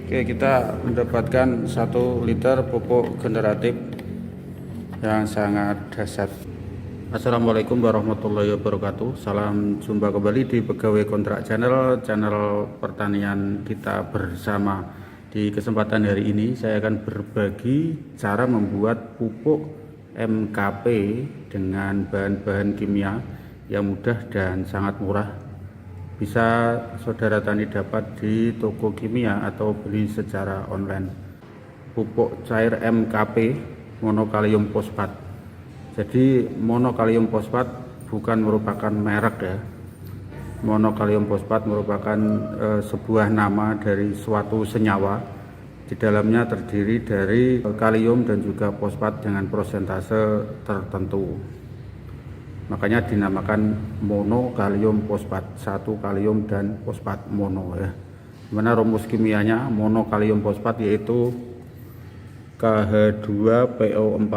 Oke, kita mendapatkan 1 liter pupuk generatif yang sangat dahsyat. Assalamualaikum warahmatullahi wabarakatuh. Salam jumpa kembali di Pegawai Kontrak channel pertanian kita bersama. Di kesempatan hari ini saya akan berbagi cara membuat pupuk MKP dengan bahan-bahan kimia yang mudah dan sangat murah. Bisa saudara tani dapat di toko kimia atau beli secara online. Pupuk cair MKP monokalium fosfat. Jadi monokalium fosfat bukan merupakan merek ya. Monokalium fosfat merupakan sebuah nama dari suatu senyawa. Di dalamnya terdiri dari kalium dan juga fosfat dengan persentase tertentu. Makanya dinamakan monokalium fosfat, 1 kalium dan fosfat mono ya. Mana rumus kimianya monokalium fosfat yaitu KH2PO4.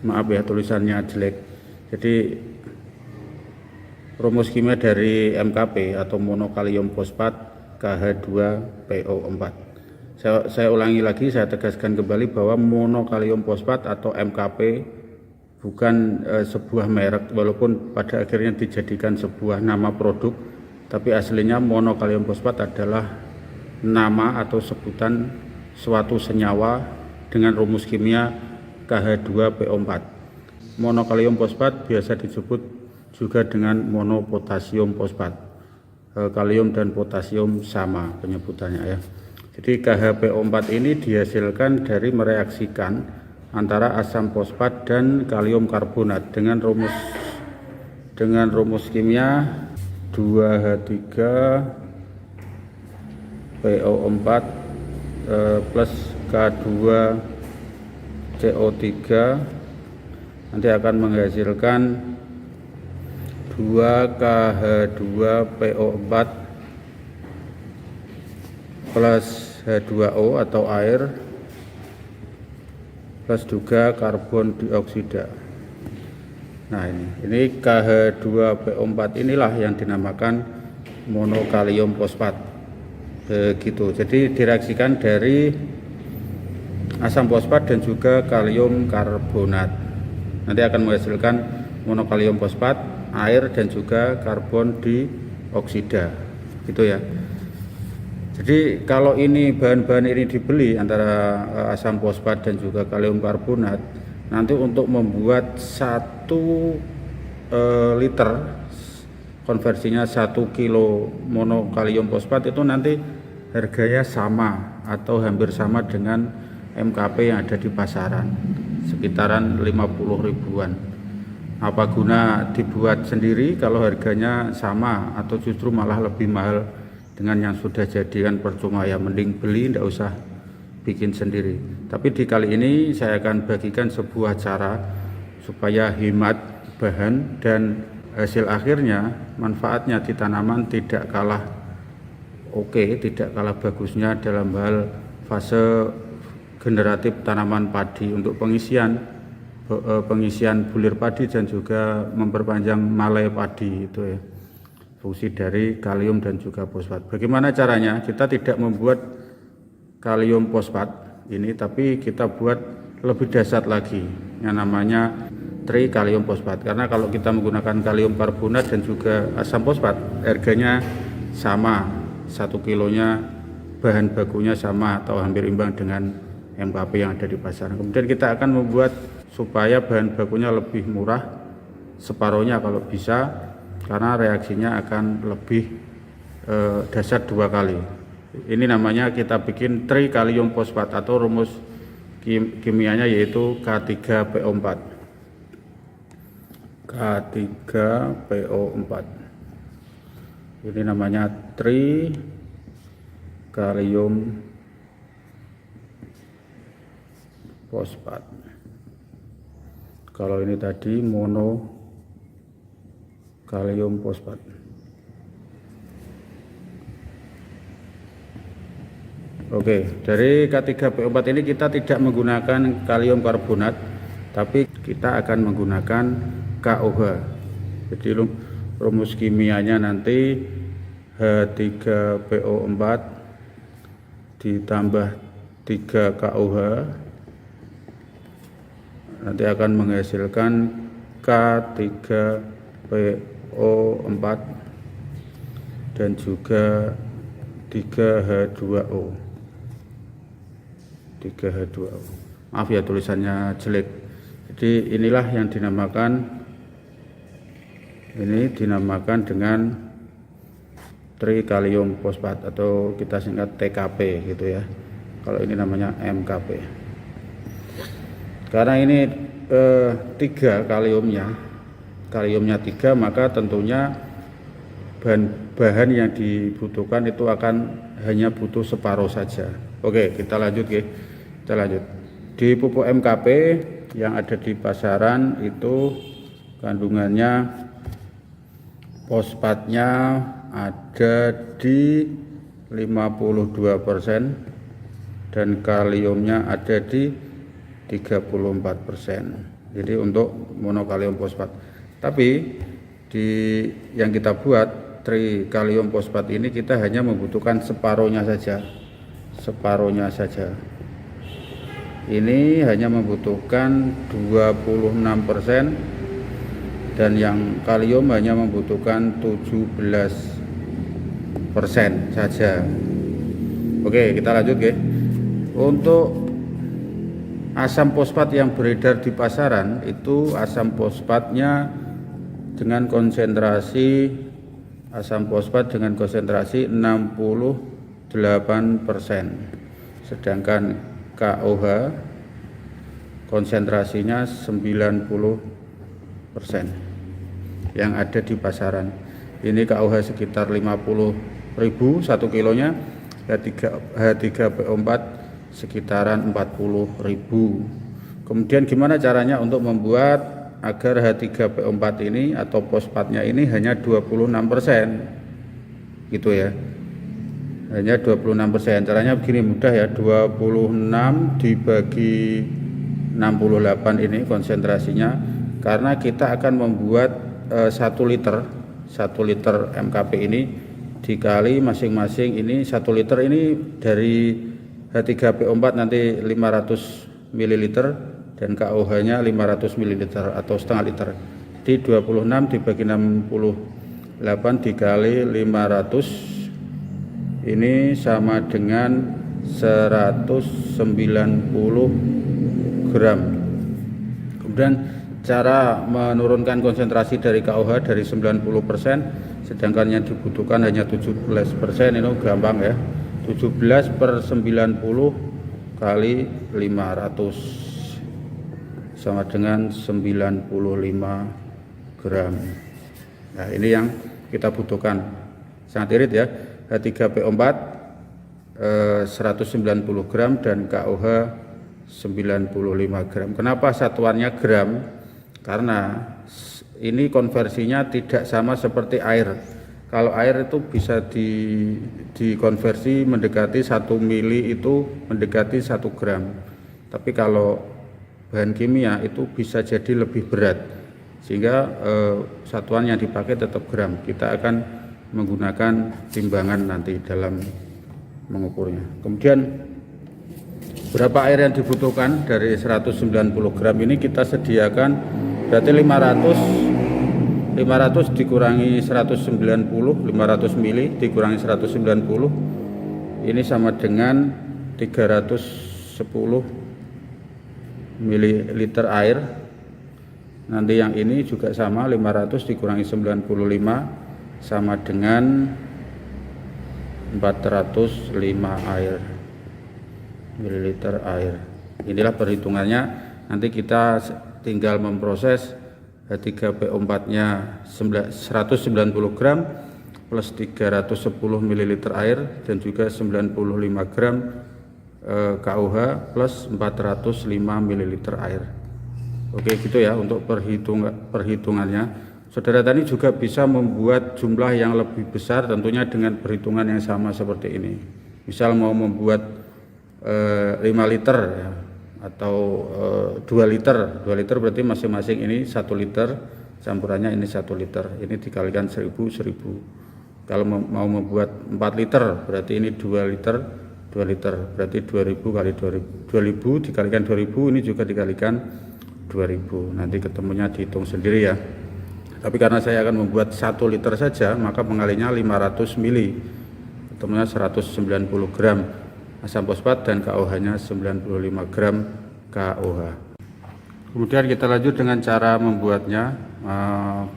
Maaf ya tulisannya jelek. Jadi rumus kimia dari MKP atau monokalium fosfat KH2PO4. Saya ulangi lagi, saya tegaskan kembali bahwa monokalium fosfat atau MKP bukan sebuah merek, walaupun pada akhirnya dijadikan sebuah nama produk, tapi aslinya monokalium fosfat adalah nama atau sebutan suatu senyawa dengan rumus kimia KH2PO4. Monokalium fosfat biasa disebut juga dengan monopotasium fosfat. Kalium dan potasium sama penyebutannya ya. Jadi KHPO4 ini dihasilkan dari mereaksikan antara asam fosfat dan kalium karbonat dengan rumus kimia 2H3PO4 plus K2CO3 nanti akan menghasilkan 2KH2PO4 plus H2O atau air plus juga karbon dioksida. Nah ini KH2PO4 inilah yang dinamakan monokalium fosfat. Begitu. Jadi direaksikan dari asam fosfat dan juga kalium karbonat. Nanti akan menghasilkan monokalium fosfat, air dan juga karbon dioksida. Gitu ya. Jadi kalau ini bahan-bahan ini dibeli antara asam fosfat dan juga kalium karbonat, nanti untuk membuat 1 liter konversinya 1 kilo monokalium fosfat itu nanti harganya sama atau hampir sama dengan MKP yang ada di pasaran, sekitaran 50 ribuan. Apa guna dibuat sendiri kalau harganya sama atau justru malah lebih mahal dengan yang sudah jadi, kan percuma ya, mending beli, tidak usah bikin sendiri. Tapi di kali ini saya akan bagikan sebuah cara supaya hemat bahan dan hasil akhirnya manfaatnya di tanaman tidak kalah tidak kalah bagusnya dalam hal fase generatif tanaman padi untuk pengisian bulir padi dan juga memperpanjang malai padi itu ya. Fungsi dari kalium dan juga fosfat. Bagaimana caranya? Kita tidak membuat kalium fosfat ini, tapi kita buat lebih dahsyat lagi yang namanya trikalium fosfat. Karena kalau kita menggunakan kalium karbonat dan juga asam fosfat, harganya sama, 1 kilonya bahan bakunya sama atau hampir imbang dengan MKP yang ada di pasaran. Kemudian kita akan membuat supaya bahan bakunya lebih murah, separuhnya kalau bisa, karena reaksinya akan lebih dahsyat 2 kali. Ini namanya kita bikin trikalium fosfat atau rumus kimianya yaitu K3PO4. K3PO4. Ini namanya trikalium fosfat. Kalau ini tadi monokalium fosfat. Oke, dari K3PO4 ini kita tidak menggunakan kalium karbonat, tapi kita akan menggunakan KOH. Jadi rumus kimianya nanti H3PO4 ditambah 3 KOH nanti akan menghasilkan K3PO4 dan juga 3H2O. Maaf ya tulisannya jelek. Jadi inilah yang dinamakan dengan trikalium fosfat atau kita singkat TKP gitu ya. Kalau ini namanya MKP. Karena ini 3 kaliumnya 3, maka tentunya bahan yang dibutuhkan itu akan hanya butuh separuh saja. Oke, kita lanjut. Di pupuk MKP yang ada di pasaran itu kandungannya fosfatnya ada di 52% dan kaliumnya ada di 34%. Jadi untuk monokalium fosfat. Tapi yang kita buat trikalium fosfat ini kita hanya membutuhkan separuhnya saja. Ini hanya membutuhkan 26% dan yang kalium hanya membutuhkan 17% saja. Oke, kita lanjut ya. Untuk asam fosfat yang beredar di pasaran itu asam fosfatnya dengan konsentrasi 68%, sedangkan KOH konsentrasinya 90% yang ada di pasaran. Ini KOH sekitar 50.000 1 kilonya, H3PO4 sekitaran 40.000. Kemudian gimana caranya untuk membuat agar H3PO4 ini atau fosfatnya ini hanya 26% gitu ya, hanya 26%. Caranya begini, mudah ya, 26 dibagi 68 ini konsentrasinya, karena kita akan membuat 1 liter MKP ini dikali masing-masing ini 1 liter ini dari H3PO4 nanti 500 ml dan KOH-nya 500 ml atau setengah liter. Di 26 dibagi 68 dikali 500 ini sama dengan 190 gram. Kemudian cara menurunkan konsentrasi dari KOH dari 90%, sedangkan yang dibutuhkan hanya 17%, ini gampang ya. 17/90 kali 500 sama dengan 95 gram. Nah, ini yang kita butuhkan. Sangat irit ya. H3PO4 190 gram dan KOH 95 gram. Kenapa satuannya gram? Karena ini konversinya tidak sama seperti air. Kalau air itu bisa dikonversi mendekati 1 mili itu mendekati 1 gram. Tapi kalau bahan kimia itu bisa jadi lebih berat, sehingga satuan yang dipakai tetap gram. Kita akan menggunakan timbangan nanti dalam mengukurnya. Kemudian berapa air yang dibutuhkan dari 190 gram ini kita sediakan, berarti 500 dikurangi 190, 500 mili dikurangi 190 ini sama dengan 310 ml air. Nanti yang ini juga sama, 500 dikurangi 95 sama dengan 405 mililiter air. Inilah perhitungannya. Nanti kita tinggal memproses H3PO4-nya 190 gram plus 310 ml air dan juga 95 gram KOH plus 405 ml air. Oke, gitu ya untuk perhitungannya. Saudara tani juga bisa membuat jumlah yang lebih besar tentunya dengan perhitungan yang sama seperti ini. Misal mau membuat 5 liter ya, atau 2 liter berarti masing-masing ini 1 liter, campurannya ini 1 liter, ini dikalikan 1000 Kalau mau membuat 4 liter berarti ini 2 liter, 2 liter berarti 2000 kali 2000 dikalikan 2000, ini juga dikalikan 2000, nanti ketemunya dihitung sendiri ya. Tapi karena saya akan membuat 1 liter saja, maka pengalinya 500 mili, ketemunya 190 gram asam fosfat dan KOH nya 95 gram KOH. Kemudian kita lanjut dengan cara membuatnya.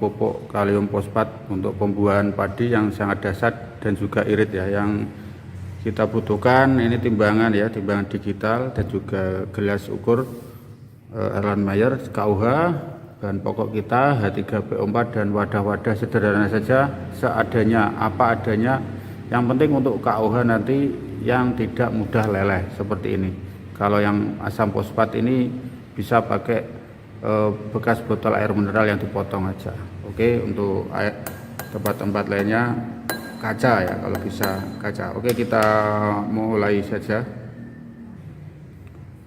Pupuk kalium fosfat untuk pembuahan padi yang sangat dasar dan juga irit ya. Yang kita butuhkan ini timbangan ya, timbangan digital dan juga gelas ukur Erlenmeyer, KOH, bahan pokok kita H3PO4 dan wadah-wadah sederhana saja seadanya, apa adanya. Yang penting untuk KOH nanti yang tidak mudah leleh seperti ini. Kalau yang asam fosfat ini bisa pakai bekas botol air mineral yang dipotong aja. Oke, untuk tempat-tempat lainnya kaca ya, kalau bisa kaca. Oke, kita mulai saja.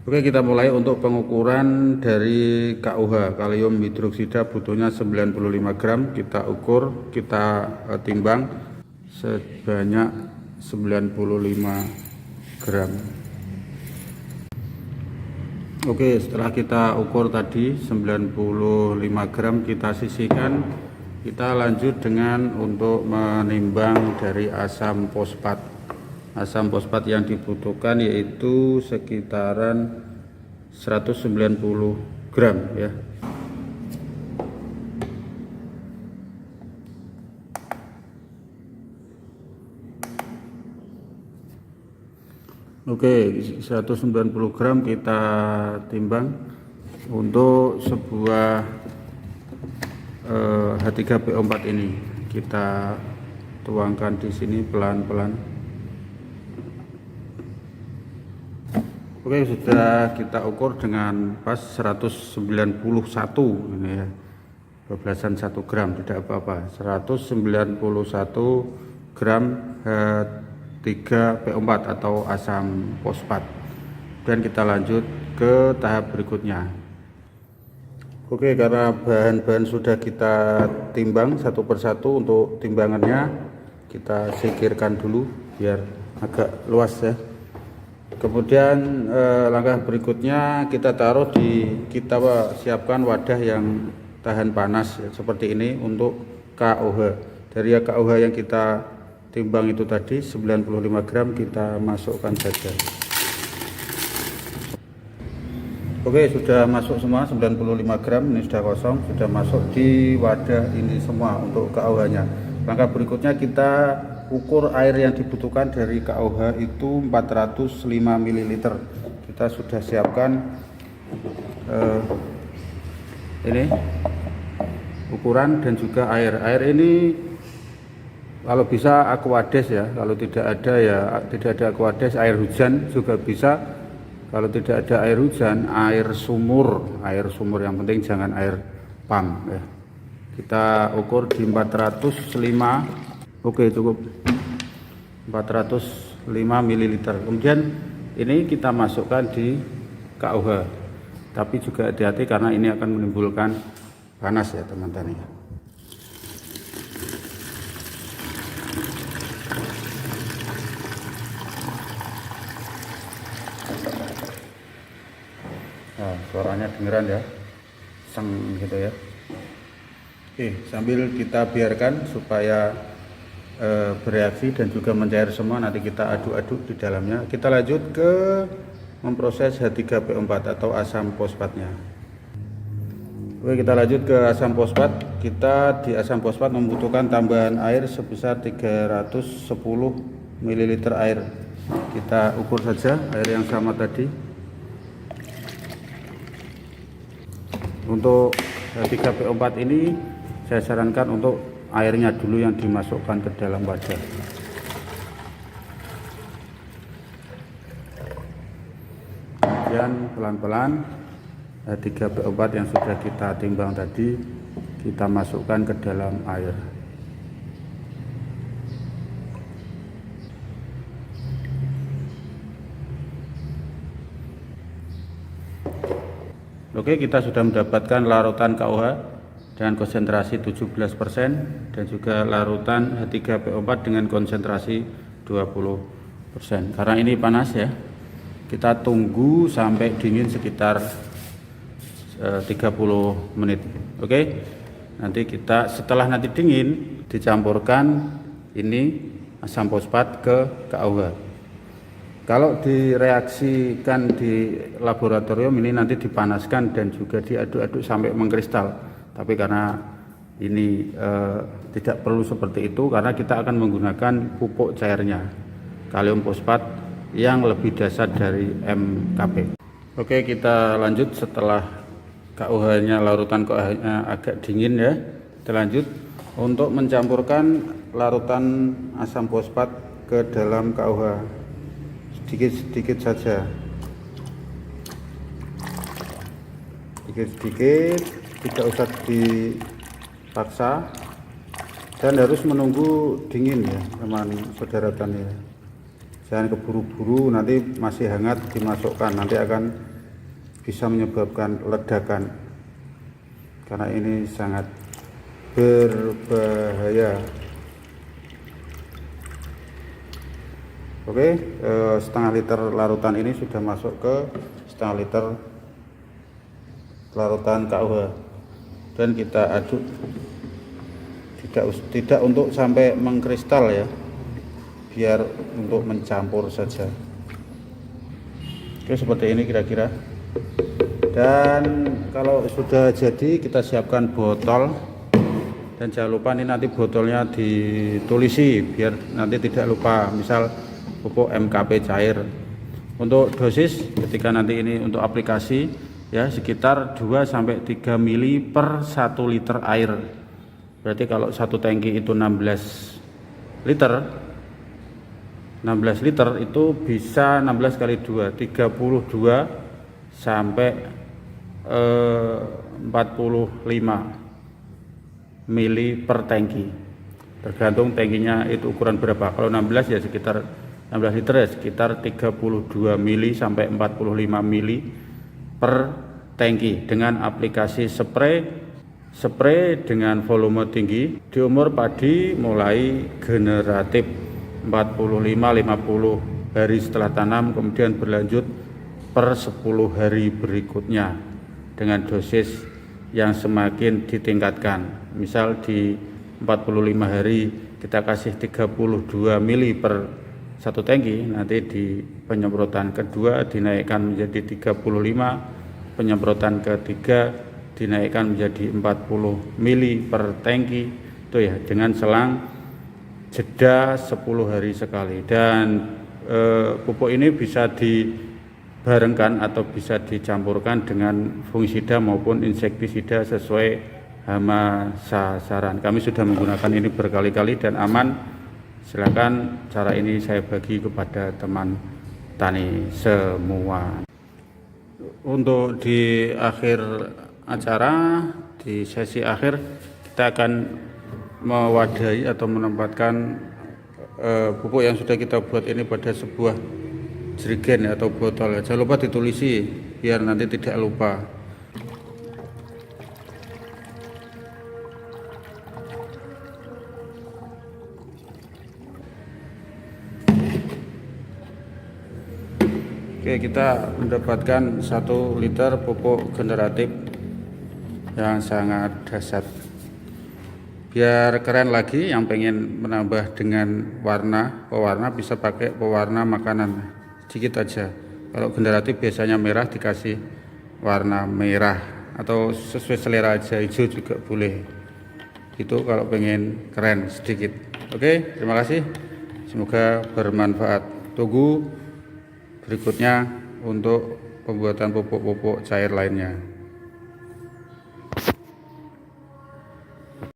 Oke, kita mulai untuk pengukuran dari KOH kalium hidroksida, butuhnya 95 gram. Kita ukur, kita timbang sebanyak 95 gram. Oke, setelah kita ukur tadi 95 gram, kita sisihkan. Kita lanjut dengan untuk menimbang dari asam fosfat. Asam fosfat yang dibutuhkan yaitu sekitaran 190 gram ya. Oke, 190 gram kita timbang untuk sebuah H3PO4 ini. Kita tuangkan di sini pelan-pelan. Oke, sudah kita ukur dengan pas 191 ini ya. 12-an 1 gram, tidak apa-apa. 191 gram H3PO4 atau asam fosfat. Dan kita lanjut ke tahap berikutnya. Oke, karena bahan-bahan sudah kita timbang satu persatu, untuk timbangannya kita singkirkan dulu biar agak luas ya. Kemudian langkah berikutnya kita siapkan wadah yang tahan panas ya, seperti ini untuk KOH. Dari KOH yang kita timbang itu tadi 95 gram kita masukkan saja. Oke, sudah masuk semua 95 gram, ini sudah kosong, sudah masuk di wadah ini semua untuk KOH nya. Langkah berikutnya kita ukur air yang dibutuhkan dari KOH itu 405 ml. Kita sudah siapkan ini ukuran dan juga air. Air ini kalau bisa Aquades ya, kalau tidak ada ya tidak ada Aquades, air hujan juga bisa. Kalau tidak ada air hujan, air sumur yang penting jangan air pump ya. Kita ukur di 405. Oke, cukup 405 ml. Kemudian ini kita masukkan di KOH. Tapi juga hati-hati karena ini akan menimbulkan panas ya teman-teman ya. Nah, suaranya dengeran ya, seng gitu ya. Oke, sambil kita biarkan supaya bereaksi dan juga mencair semua, nanti kita aduk-aduk di dalamnya. Kita lanjut ke memproses H3PO4 atau asam fosfatnya. Oke, kita lanjut ke asam fosfat. Kita di asam fosfat membutuhkan tambahan air sebesar 310 ml air. Kita ukur saja air yang sama tadi. Untuk H3PO4 ini saya sarankan untuk airnya dulu yang dimasukkan ke dalam wadah. Kemudian pelan-pelan H3PO4 yang sudah kita timbang tadi kita masukkan ke dalam air. Oke, kita sudah mendapatkan larutan KOH dengan konsentrasi 17% dan juga larutan H3PO4 dengan konsentrasi 20%. Karena ini panas ya, kita tunggu sampai dingin sekitar 30 menit. Oke, nanti kita setelah nanti dingin dicampurkan ini asam fosfat ke KUH. Kalau direaksikan di laboratorium ini nanti dipanaskan dan juga diaduk-aduk sampai mengkristal. Tapi karena ini tidak perlu seperti itu, karena kita akan menggunakan pupuk cairnya kalium fosfat yang lebih dasar dari MKP. Oke, kita lanjut setelah KUH-nya, larutan KUH-nya agak dingin ya. Kita lanjut untuk mencampurkan larutan asam fosfat ke dalam KUH. Sedikit-sedikit saja, sedikit-sedikit, tidak usah dipaksa dan harus menunggu dingin ya teman saudara tani ya. Jangan keburu-buru, nanti masih hangat dimasukkan, nanti akan bisa menyebabkan ledakan karena ini sangat berbahaya. Oke, setengah liter larutan ini sudah masuk ke setengah liter larutan KUH dan kita aduk, tidak untuk sampai mengkristal ya, biar untuk mencampur saja. Oke, seperti ini kira-kira. Dan kalau sudah jadi kita siapkan botol, dan jangan lupa ini nanti botolnya ditulisi biar nanti tidak lupa, misal pupuk MKP cair. Untuk dosis ketika nanti ini untuk aplikasi ya sekitar 2-3 mili per 1 liter air. Berarti kalau satu tangki itu 16 liter itu bisa 16 kali 2 32 sampai 45 mili per tangki, tergantung tangkinya itu ukuran berapa. Kalau 16 ya sekitar 16 liter ya sekitar 32 mili sampai 45 mili per tangki dengan aplikasi spray dengan volume tinggi di umur padi mulai generatif 45-50 hari setelah tanam, kemudian berlanjut per 10 hari berikutnya dengan dosis yang semakin ditingkatkan. Misal di 45 hari kita kasih 32 mili per satu tangki, nanti di penyemprotan kedua dinaikkan menjadi 35, penyemprotan ketiga dinaikkan menjadi 40 mili per tangki, itu ya dengan selang jeda 10 hari sekali. Dan pupuk ini bisa dibarengkan atau bisa dicampurkan dengan fungisida maupun insektisida sesuai hama sasaran. Kami sudah menggunakan ini berkali-kali dan aman. Silakan cara ini saya bagi kepada teman tani semua. Untuk di akhir acara, di sesi akhir, kita akan mewadahi atau menempatkan pupuk yang sudah kita buat ini pada sebuah jerigen atau botol. Jangan lupa ditulisi biar nanti tidak lupa. Oke, kita mendapatkan 1 liter pupuk generatif yang sangat dahsyat. Biar keren lagi, yang pengen menambah dengan pewarna bisa pakai pewarna makanan sedikit aja. Kalau generatif biasanya merah, dikasih warna merah atau sesuai selera aja, hijau juga boleh. Itu kalau pengen keren sedikit. Oke, terima kasih. Semoga bermanfaat. Tunggu berikutnya untuk pembuatan pupuk-pupuk cair lainnya.